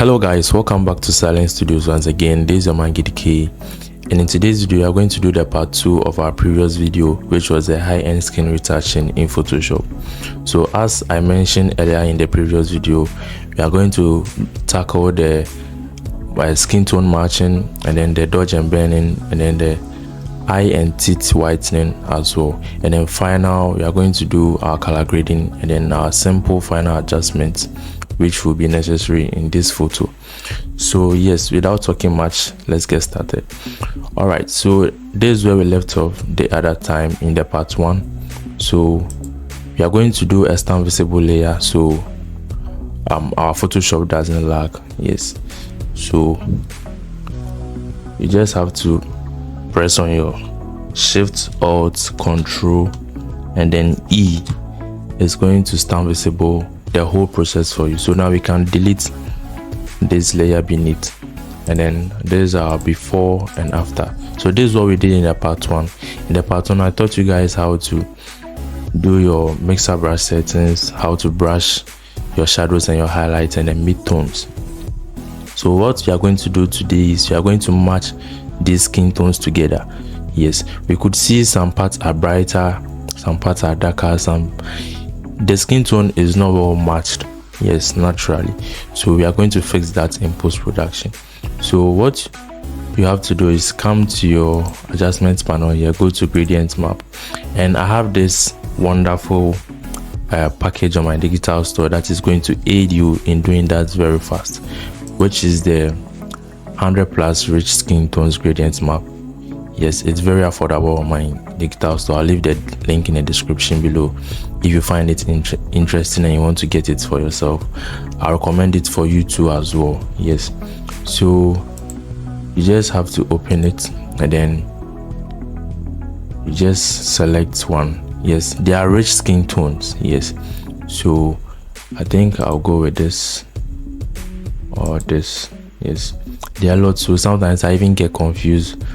Hello guys, welcome back to Silent Studios once again. This is your man Gidk, and in today's video we are going to do the part 2 of our previous video, which was a high-end skin retouching in Photoshop. So as I mentioned earlier in the previous video, we are going to tackle the skin tone matching, and then the dodge and burning, and then the eye and teeth whitening as well, and then final we are going to do our color grading and then our simple final adjustments which will be necessary in this photo. So yes, without talking much, let's get started. All right, so this is where we left off the other time in the part 1. So we are going to do a stamp visible layer so our Photoshop doesn't lag. Yes, so you just have to press on your Shift Alt Control and then E. It's going to stamp visible the whole process for you. So now we can delete this layer beneath, and then this is our before and after. So this is what we did in the part 1. In the part 1 I taught you guys how to do your mixer brush settings, how to brush your shadows and your highlights and the midtones. So what we are going to do today is we are going to match these skin tones together. Yes, we could see some parts are brighter, some parts are darker, the skin tone is not well matched, yes, naturally. So we are going to fix that in post-production. So what you have to do is come to your adjustments panel here, go to gradient map, and I have this wonderful package on my digital store that is going to aid you in doing that very fast, which is the 100+ rich skin tones gradient map. Yes, it's very affordable on my digital store. I'll leave the link in the description below if you find it interesting and you want to get it for yourself. I recommend it for you too as well. Yes, so you just have to open it and then you just select one. Yes, they are rich skin tones. Yes, so I think I'll go with this or this. Yes, there are lots, so sometimes I even get confused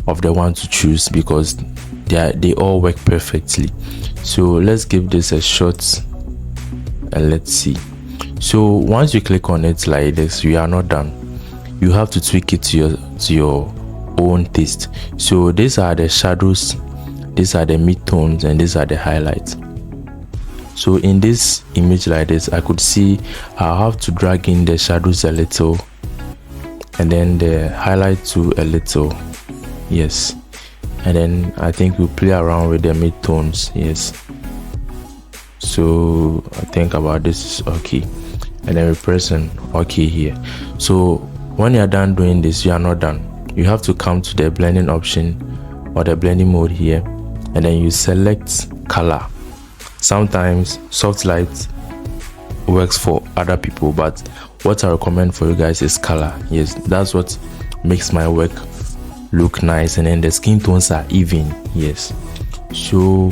of the one to choose because they all work perfectly. So let's give this a shot and let's see. So once you click on it like this, you are not done. You have to tweak it to your own taste. So these are the shadows, these are the midtones, and these are the highlights. So in this image like this, I could see I have to drag in the shadows a little and then the highlight too a little. Yes, and then I think we'll play around with the midtones. Yes, so I think about this is okay, and then we press on OK here. So when you're done doing this, you are not done. You have to come to the blending option or the blending mode here, and then you select color. Sometimes soft light works for other people, but what I recommend for you guys is color. Yes, that's what makes my work look nice, and then the skin tones are even. Yes, so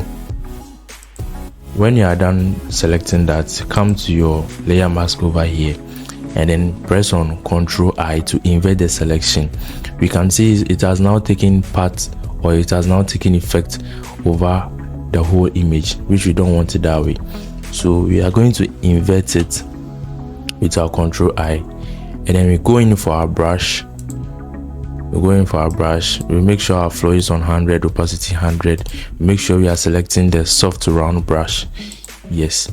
when you are done selecting that, come to your layer mask over here and then press on Ctrl I to invert the selection. We can see it has now taken part, or it has now taken effect over the whole image, which we don't want it that way. So we are going to invert it with our Ctrl I, and then we go in for our brush. We're going for our brush. We make sure our flow is on 100, opacity 100. Make sure we are selecting the soft round brush. Yes,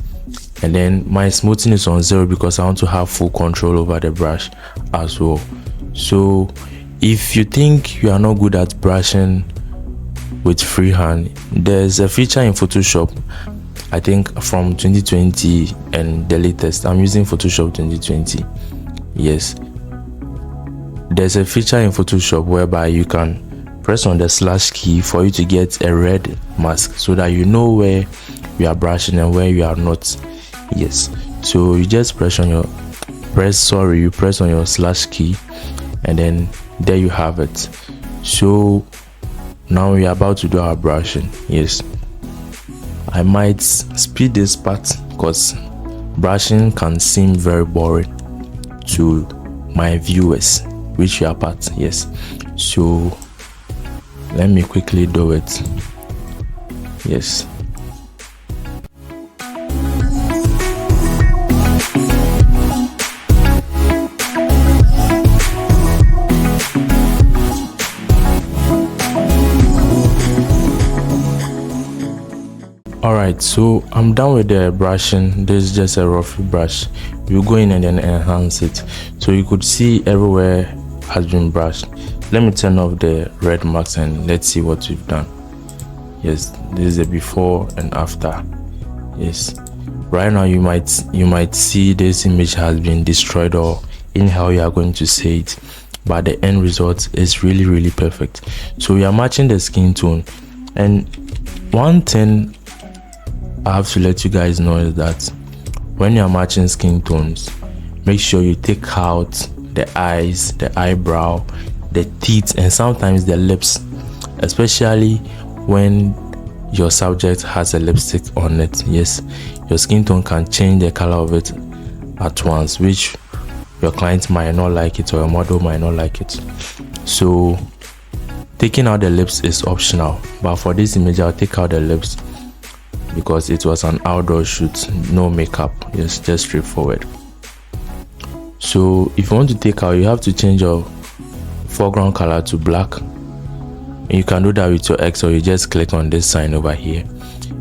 and then my smoothing is on 0 because I want to have full control over the brush as well. So if you think you are not good at brushing with freehand, there's a feature in Photoshop, I think from 2020 and the latest. I'm using Photoshop 2020. Yes, there's a feature in Photoshop whereby you can press on the slash key for you to get a red mask so that you know where you are brushing and where you are not. Yes, so you just press on your slash key, and then there you have it. So now we are about to do our brushing. Yes, I might speed this part because brushing can seem very boring to my viewers, which you are part. Yes, so let me quickly do it. Yes, Alright, so I'm done with the brushing. This is just a rough brush. You go in and then enhance it, so you could see everywhere has been brushed. Let me turn off the red marks and let's see what we've done. Yes, this is the before and after. Yes, right now you might see this image has been destroyed, or in how you are going to say it, but the end result is really perfect. So we are matching the skin tone, and one thing I have to let you guys know is that when you are matching skin tones, make sure you take out the eyes, the eyebrow, the teeth, and sometimes the lips, especially when your subject has a lipstick on it. Yes, your skin tone can change the color of it at once, which your client might not like it, or your model might not like it. So taking out the lips is optional, but for this image I'll take out the lips because it was an outdoor shoot, no makeup. Yes, just straightforward. So if you want to take out, you have to change your foreground color to black. And you can do that with your X, or you just click on this sign over here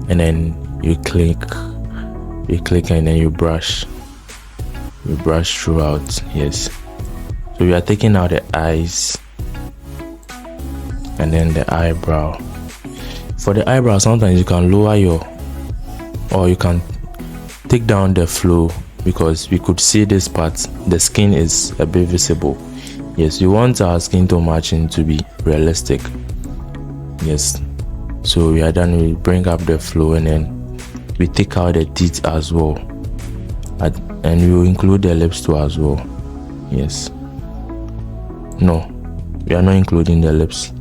and then you click and then you brush throughout. Yes, so we are taking out the eyes and then the eyebrow. For the eyebrow, sometimes you can lower or you can take down the flow, because we could see this part, the skin is a bit visible. Yes, you want our skin tone matching to be realistic. Yes, so we are done. We bring up the flow and then we take out the teeth as well, and we will include the lips too as well. Yes, no, we are not including the lips.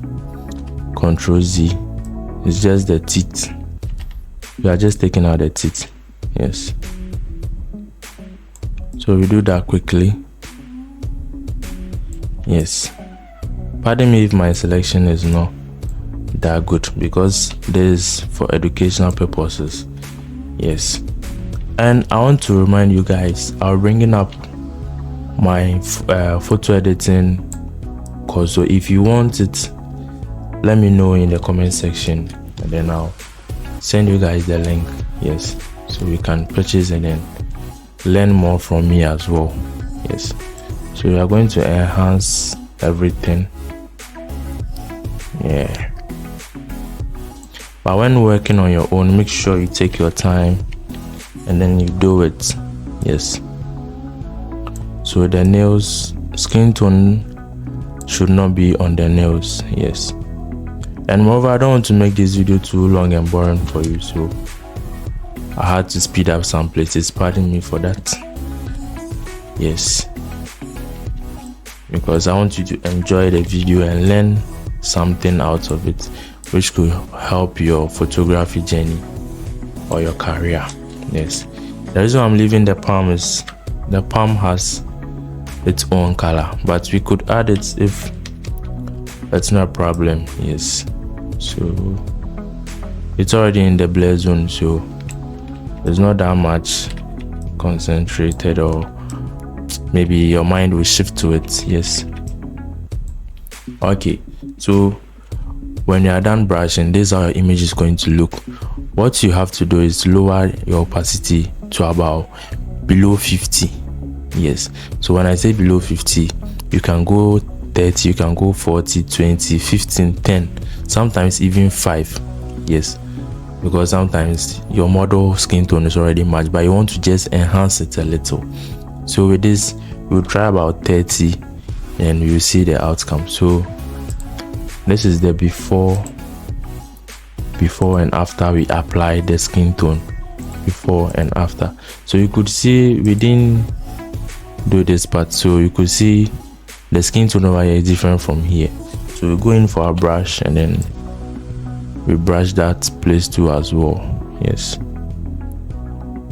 Control Z, it's just the teeth. We are just taking out the teeth. Yes, so we do that quickly. Yes, pardon me if my selection is not that good, because this is for educational purposes. Yes, and I want to remind you guys, I'm bringing up my photo editing course. So if you want it, let me know in the comment section, and then I'll send you guys the link. Yes, so you can purchase and then learn more from me as well. Yes, so we are going to enhance everything. Yeah, but when working on your own, make sure you take your time and then you do it. Yes, so the nails, skin tone should not be on the nails. Yes, and moreover, I don't want to make this video too long and boring for you, so I had to speed up some places. Pardon me for that. Yes, because I want you to enjoy the video and learn something out of it, which could help your photography journey or your career. Yes, the reason I'm leaving the palm is the palm has its own color, but we could add it if that's not a problem. Yes, so it's already in the blur zone, so there's not that much concentrated, or maybe your mind will shift to it. Yes, okay, so when you are done brushing, this is how your image is going to look. What you have to do is lower your opacity to about below 50. Yes, so when I say below 50, you can go 30, you can go 40, 20, 15, 10, sometimes even 5. Yes, because sometimes your model skin tone is already matched, but you want to just enhance it a little. So with this, we'll try about 30 and you'll see the outcome. So this is the before and after we apply the skin tone, before and after. So you could see we didn't do this part, so you could see the skin tone over here is different from here. So we go in for a brush and then we brush that place too as well. Yes,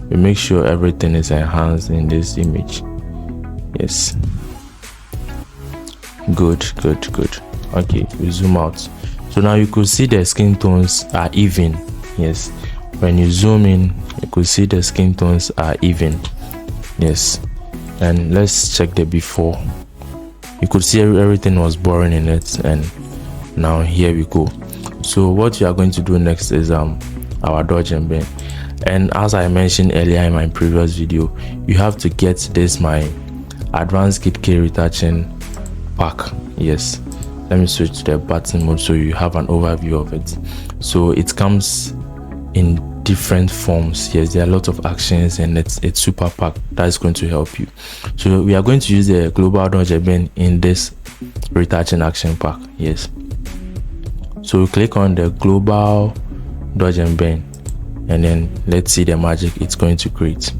we make sure everything is enhanced in this image. Yes, good. Okay, we zoom out. So now you could see the skin tones are even. Yes, when you zoom in, you could see the skin tones are even. Yes, and let's check the before. You could see everything was boring in it, and now here we go. So what we are going to do next is our dodge and bend. And as I mentioned earlier in my previous video, you have to get this my advanced kit K retouching pack. Yes, let me switch to the button mode so you have an overview of it. So it comes in different forms. Yes, there are a lot of actions, and it's super packed. That's going to help you. So we are going to use the global dodge and bend in this retouching action pack. Yes, so we click on the global dodge and bend, and then let's see the magic it's going to create.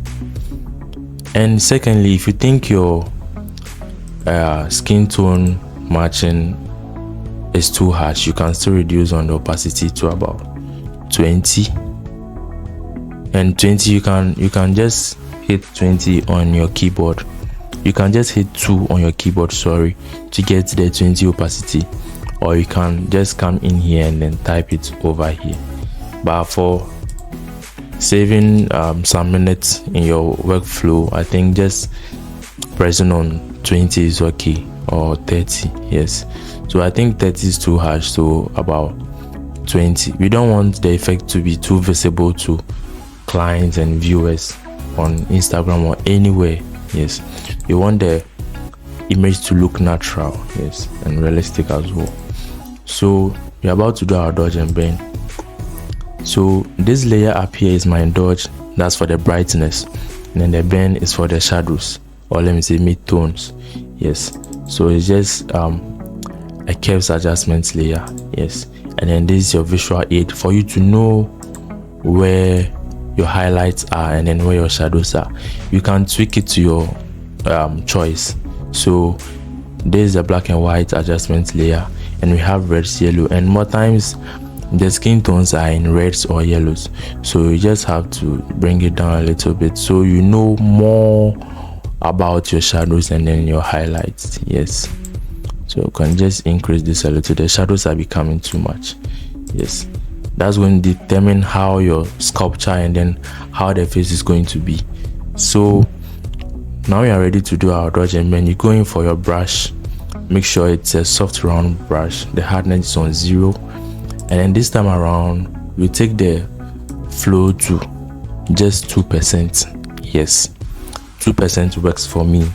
And secondly, if you think your skin tone matching is too harsh, you can still reduce on the opacity to about 20. And 20, you can just hit 20 on your keyboard. You can just hit 2 on your keyboard, sorry, to get the 20 opacity, or you can just come in here and then type it over here. But for saving some minutes in your workflow, I think just pressing on 20 is okay, or 30. Yes, so I think 30 is too harsh, so about 20. We don't want the effect to be too visible to clients and viewers on Instagram or anywhere. Yes, you want the image to look natural, yes, and realistic as well. So we're about to do our dodge and bend. So this layer up here is my dodge, that's for the brightness, and then the bend is for the shadows, or let me say mid-tones. Yes, so it's just a curves adjustment layer. Yes, and then this is your visual aid for you to know where your highlights are and then where your shadows are. You can tweak it to your choice. So this is a black and white adjustment layer, and we have reds, yellow, and more times the skin tones are in reds or yellows, so you just have to bring it down a little bit so you know more about your shadows and then your highlights. Yes, so you can just increase this a little. The shadows are becoming too much. Yes, that's going to determine how your sculpture and then how the face is going to be. So now we are ready to do our dodge and bend. You go in for your brush, make sure it's a soft round brush, the hardness is on 0, and then this time around we take the flow to just 2%. Yes, 2% works for me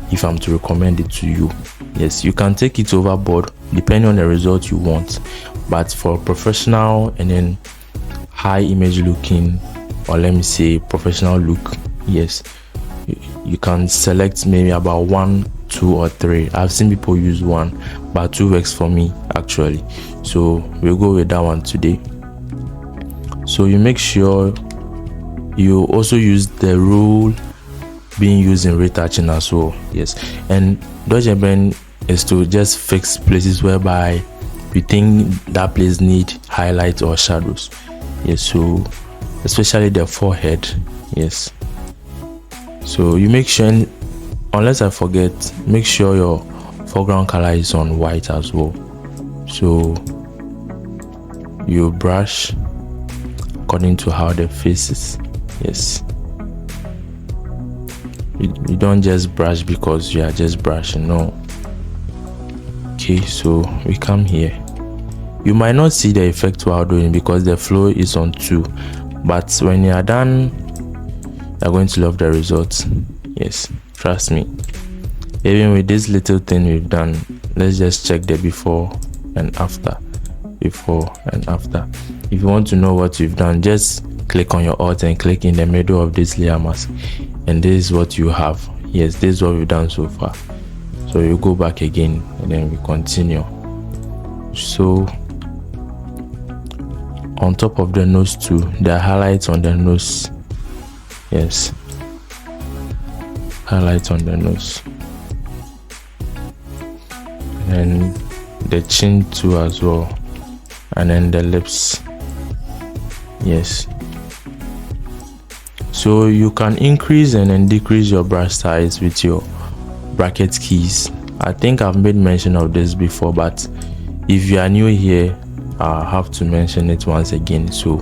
if I'm to recommend it to you. Yes, you can take it overboard depending on the result you want, but for professional and then high image looking, or let me say professional look, yes, you can select maybe about 1, 2 or 3. I've seen people use 1, but 2 works for me actually, so we'll go with that one today. So you make sure you also use the rule being used in retouching as well. Yes, and dodge and bend is to just fix places whereby you think that place need highlights or shadows. Yes, so especially the forehead. Yes, so you make sure, unless I forget, make sure your foreground color is on white as well. So you brush according to how the face is. Yes, you don't just brush because you are just brushing, no. Okay, so we come here. You might not see the effect while doing because the flow is on 2, but when you are done, you're going to love the results. Yes, trust me. Even with this little thing we've done, let's just check the before and after. Before and after. If you want to know what you've done, just click on your alt and click in the middle of this layer mask, and this is what you have. Yes, this is what we've done so far. So you go back again and then we continue. So on top of the nose too, there are highlights on the nose. Yes, highlights on the nose, and the chin too as well, and then the lips. Yes, so you can increase and then decrease your brush size with your bracket keys. I think I've made mention of this before, but if you are new here, I have to mention it once again so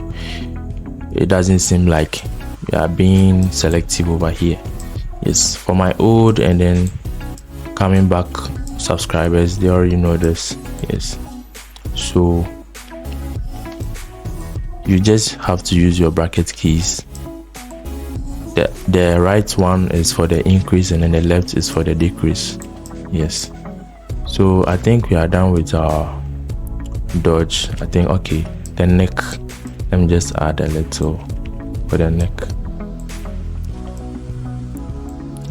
it doesn't seem like we are being selective over here. Yes, for my old and then coming back subscribers, they already know this. Yes, so you just have to use your bracket keys. The right one is for the increase and then the left is for the decrease. Yes, so I think we are done with our dodge. I think, okay, the neck, let me just add a little for the neck.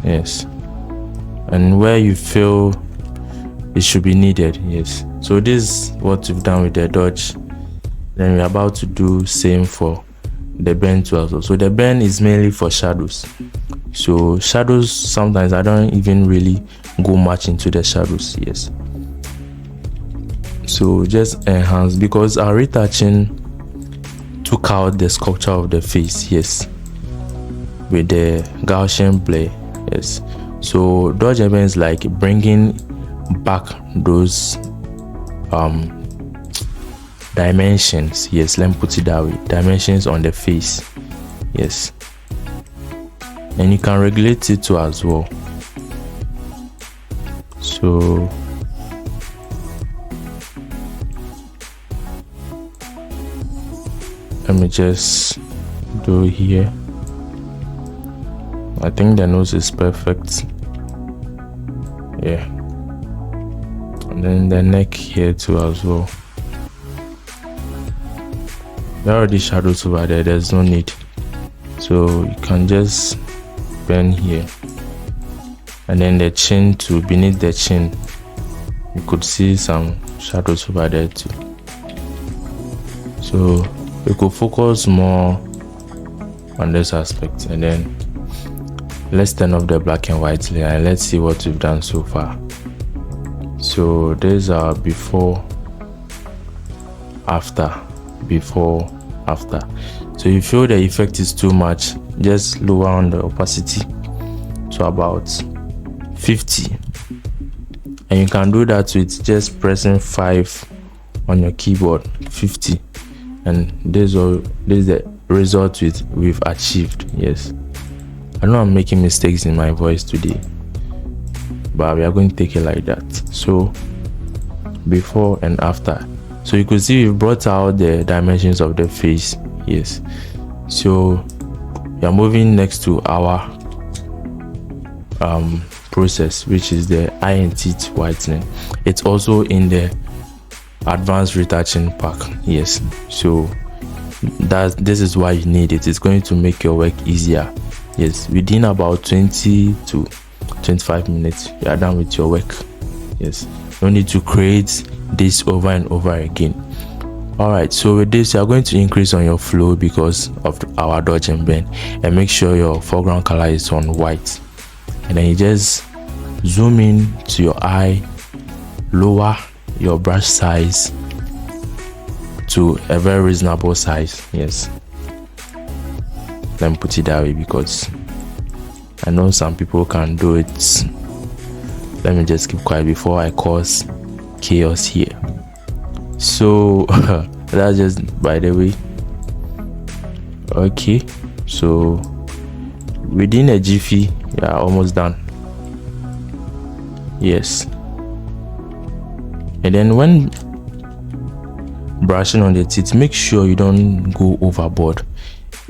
Yes, and where you feel it should be needed. Yes, so this is what we've done with the dodge. Then we're about to do same for the bend too also. So the bend is mainly for shadows. So shadows, sometimes I don't even really go much into the shadows. Yes, so just enhance, because our retouching took out the sculpture of the face. Yes, with the Gaussian blur. Yes, so dodge and bend is like bringing back those dimensions. Yes, let me put it that way, dimensions on the face. Yes, and you can regulate it too as well. So let me just do here. I think the nose is perfect. Yeah, and then the neck here too as well. There are already shadows over there, there's no need, so you can just bend here. And then the chin too, beneath the chin you could see some shadows over there too, so we could focus more on this aspect. And then let's turn off the black and white layer and let's see what we've done so far. So these are before, after, before, after. So if you feel the effect is too much, just lower on the opacity to about 50, and you can do that with just pressing 5 on your keyboard. 50, and this is the result we've achieved. Yes, I know I'm making mistakes in my voice today, but we are going to take it like that. So before and after, so you could see we brought out the dimensions of the face. Yes, so we are moving next to our process, which is the eye and teeth whitening. It's also in the advanced retouching pack. Yes, so this is why you need it. It's going to make your work easier. Yes, within about 20 to 25 minutes you are done with your work. Yes, no need to create this over and over again. All right, so with this you are going to increase on your flow because of our dodge and bend, and make sure your foreground color is on white. And then you just zoom in to your eye, lower your brush size to a very reasonable size. Yes, let me put it that way because I know some people can do it. Let me just keep quiet before I cause chaos here. So that's just by the way. Okay, so within a jiffy you are almost done. Yes, and then when brushing on the teeth, make sure you don't go overboard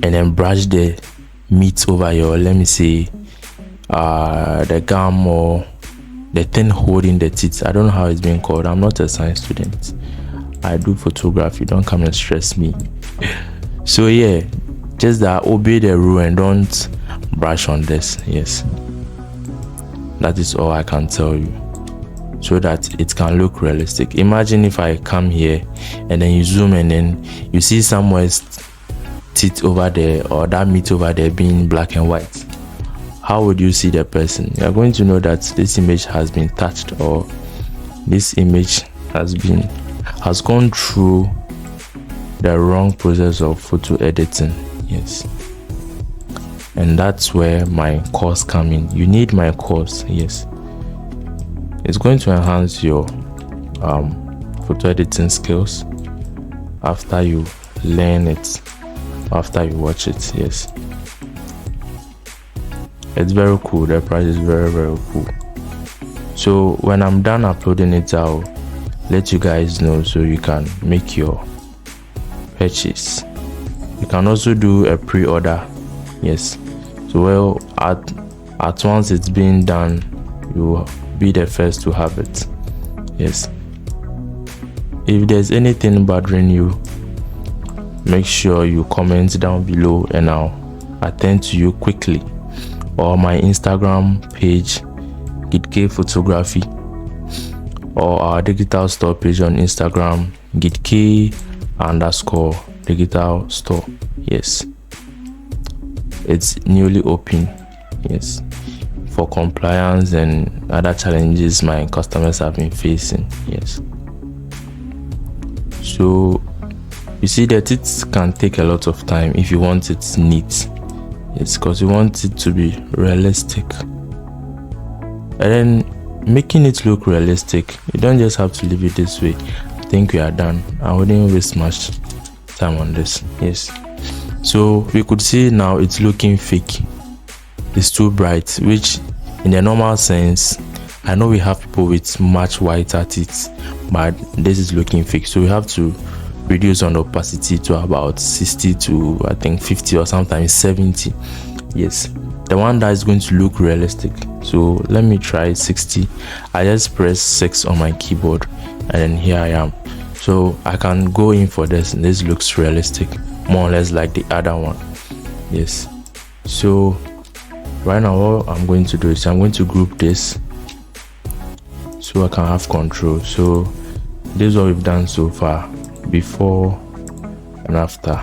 and then brush the meat over your, let me say, the gum or the thing holding the teeth. I don't know how it's being called. I'm not a science student, I do photography, don't come and stress me. So yeah, just that, obey the rule and don't brush on this. Yes, that is all I can tell you, so that it can look realistic. Imagine if I come here and then you zoom and then you see somewhere's teeth over there or that meat over there being black and white. How would you see the person? You are going to know that this image has been touched, or this image has gone through the wrong process of photo editing. Yes, and that's where my course come in. You need my course. Yes, it's going to enhance your photo editing skills after you learn it, after you watch it. Yes, it's very cool. The price is very, very cool. So when I'm done uploading it, I'll let you guys know so you can make your purchase. You can also do a pre-order. Yes, so well, at once it's being done, you will be the first to have it. Yes, if there's anything bothering you, make sure you comment down below and I'll attend to you quickly. Or my Instagram page, GitK Photography, or our digital store page on Instagram, GitK_digital store. Yes, it's newly open. Yes, for compliance and other challenges my customers have been facing. Yes, so you see that it can take a lot of time if you want it neat. Yes, because you want it to be realistic, and then making it look realistic, you don't just have to leave it this way. I think we are done. I wouldn't waste much time on this. Yes, so we could see now it's looking fake. It's too bright, which in the normal sense, I know we have people with much whiter teeth, but this is looking fake, so we have to reduce on the opacity to about 60 to I think 50 or sometimes 70. Yes, the one that is going to look realistic. So let me try 60. I just press 6 on my keyboard and then here I am. So I can go in for this, and this looks realistic, more or less like the other one. Yes, so right now what I'm going to do is I'm going to group this so I can have control. So this is what we've done so far: before and after,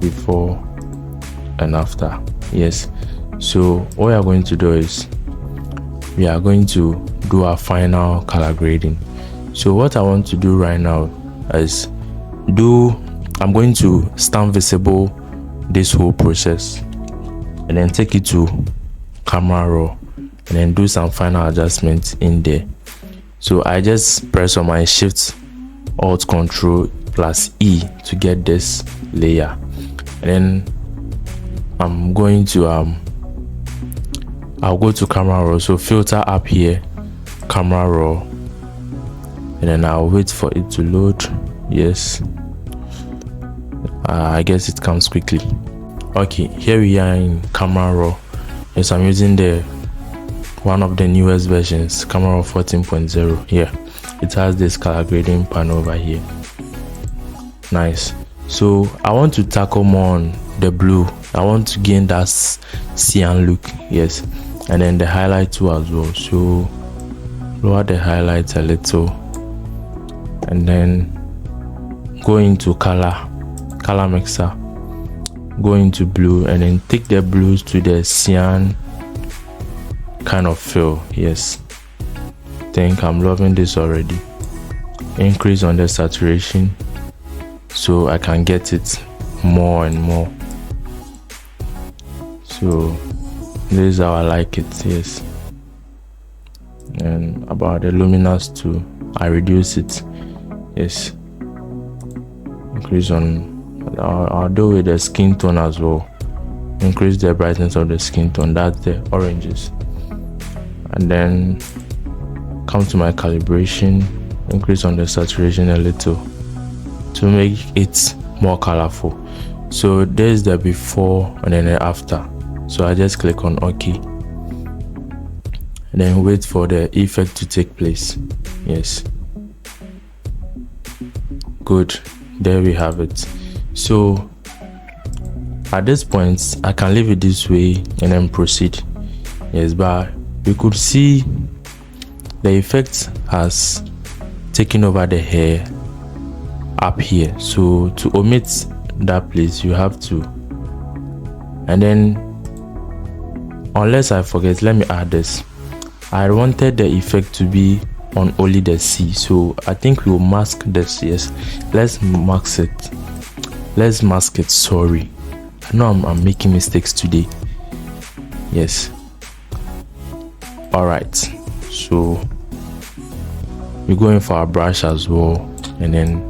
before and after. Yes, so what we are going to do is we are going to do our final color grading. So what I want to do right now is I'm going to stamp visible this whole process and then take it to camera raw and then do some final adjustments in there. So I just press on my Shift Alt Control plus E to get this layer, and then I'm going to I'll go to camera raw, so filter up here, camera raw, and then I'll wait for it to load. Yes, I guess it comes quickly. Okay, here we are in camera raw. Yes, I'm using one of the newest versions, camera raw 14.0. here it has this color grading panel over here. Nice. So I want to tackle more on the blue. I want to gain that cyan look. Yes, and then the highlight too as well. So lower the highlights a little and then go into color mixer, go into blue, and then take the blues to the cyan kind of feel. Yes, I think I'm loving this already. Increase on the saturation so I can get it more and more. So this is how I like it. Yes, and about the luminance too, I reduce it. Yes, increase on, I'll do with the skin tone as well. Increase the brightness of the skin tone, that's the oranges, and then come to my calibration, increase on the saturation a little to make it more colorful. So there's the before and then the after. So I just click on OK and then wait for the effect to take place. Yes, good, there we have it. So at this point I can leave it this way and then proceed. Yes, but you could see the effect has taken over the hair up here. So to omit that place you have to, and then unless I forget, let me add this. I wanted the effect to be on only the C, so I think we will mask this. Yes, let's mask it. Sorry, I know I'm making mistakes today. Yes, all right, so we're going for our brush as well, and then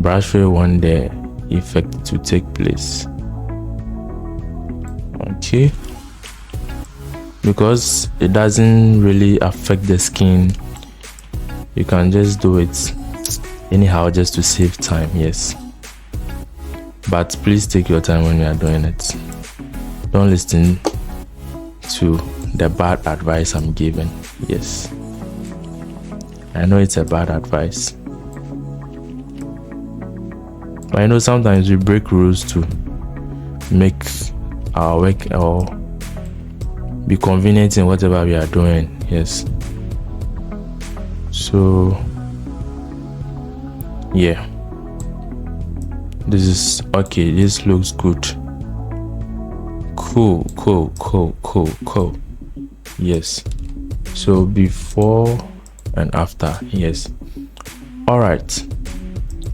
brush where we want the effect to take place. Okay, because it doesn't really affect the skin, you can just do it anyhow just to save time. Yes, but please take your time when you are doing it. Don't listen to the bad advice I'm giving. Yes, I know it's a bad advice, but I know sometimes we break rules to make our work or be convenient in whatever we are doing. Yes, so yeah, this is okay. This looks good. Cool. Yes, so before and after. Yes, all right,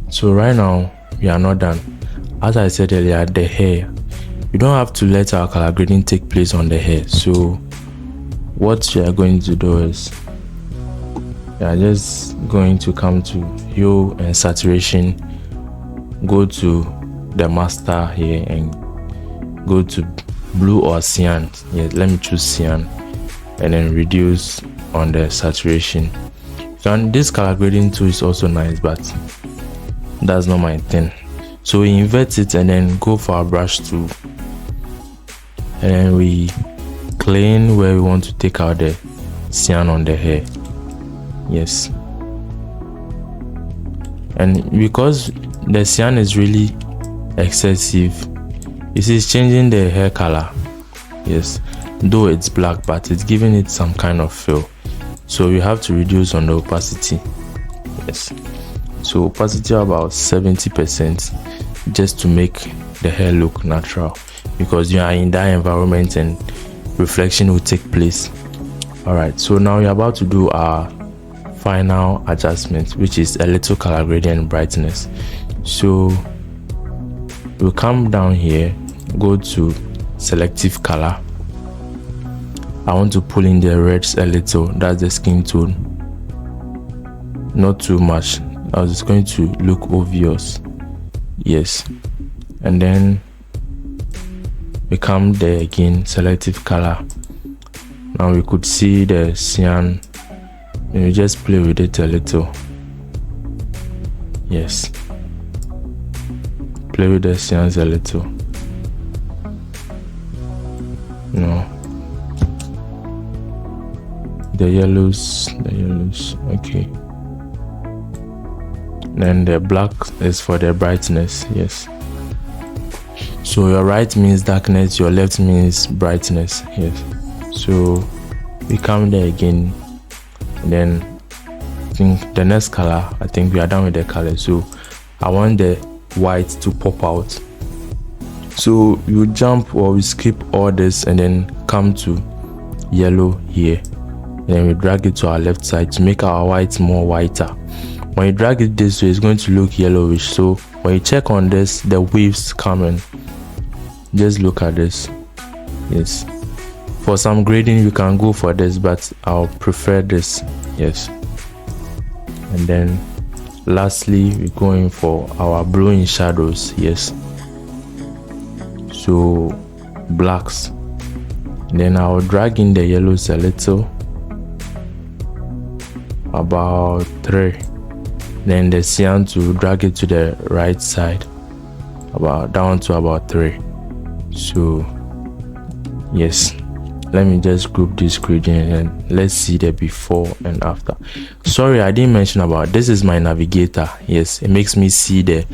so right now we are not done. As I said earlier, the hair, we don't have to let our color grading take place on the hair. So what we are going to do is we are just going to come to hue and saturation, go to the master here and go to blue or cyan. Yeah, let me choose cyan, and then reduce on the saturation. So, and this color grading tool is also nice, but that's not my thing. So we invert it and then go for our brush tool, and then we clean where we want to take out the cyan on the hair. Yes, and because the cyan is really excessive, it is changing the hair color. Yes, though it's black, but it's giving it some kind of feel. So you have to reduce on the opacity. Yes, so opacity about 70%, just to make the hair look natural, because you are in that environment and reflection will take place. All right, so now we're about to do our final adjustment, which is a little color gradient and brightness. So we'll come down here, go to selective color. I want to pull in the reds a little. That's the skin tone, not too much, else it's going to look obvious. Yes, and then we come there again, selective color. Now we could see the cyan, and we just play with it a little. Yes, play with the cyans a little. No, the yellows, okay. Then the black is for the brightness. Yes, so your right means darkness, your left means brightness. Yes, so we come there again, and then I think the next color, I think we are done with the color. So I want the white to pop out. So you jump or we skip all this and then come to yellow here, and then we drag it to our left side to make our white more whiter. When you drag it this way, it's going to look yellowish. So when you check on this, the waves coming, just look at this. Yes, for some grading you can go for this, but I'll prefer this. Yes, and then lastly we're going for our blue in shadows. Yes, so blacks, then I'll drag in the yellows a little, about 3, then the cyan to drag it to the right side, about down to about 3. So yes, let me just group this gradient and let's see the before and after. Sorry, I didn't mention about this is my navigator. Yes, it makes me see the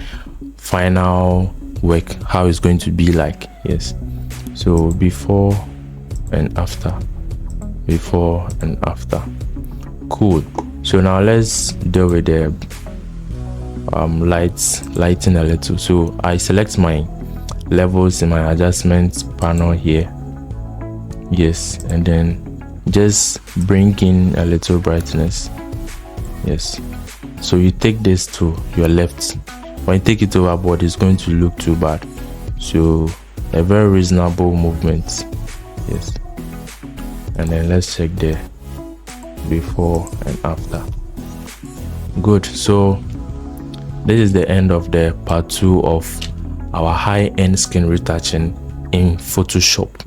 final work, how it's going to be like. Yes, so before and after, before and after. Cool. So now let's deal with the lighting a little. So I select my levels in my adjustment panel here. Yes, and then just bring in a little brightness. Yes, so you take this to your left. When you take it overboard, it's going to look too bad. So a very reasonable movement. Yes, and then let's check the before and after. Good. So this is the end of the part 2 of our high-end skin retouching in Photoshop.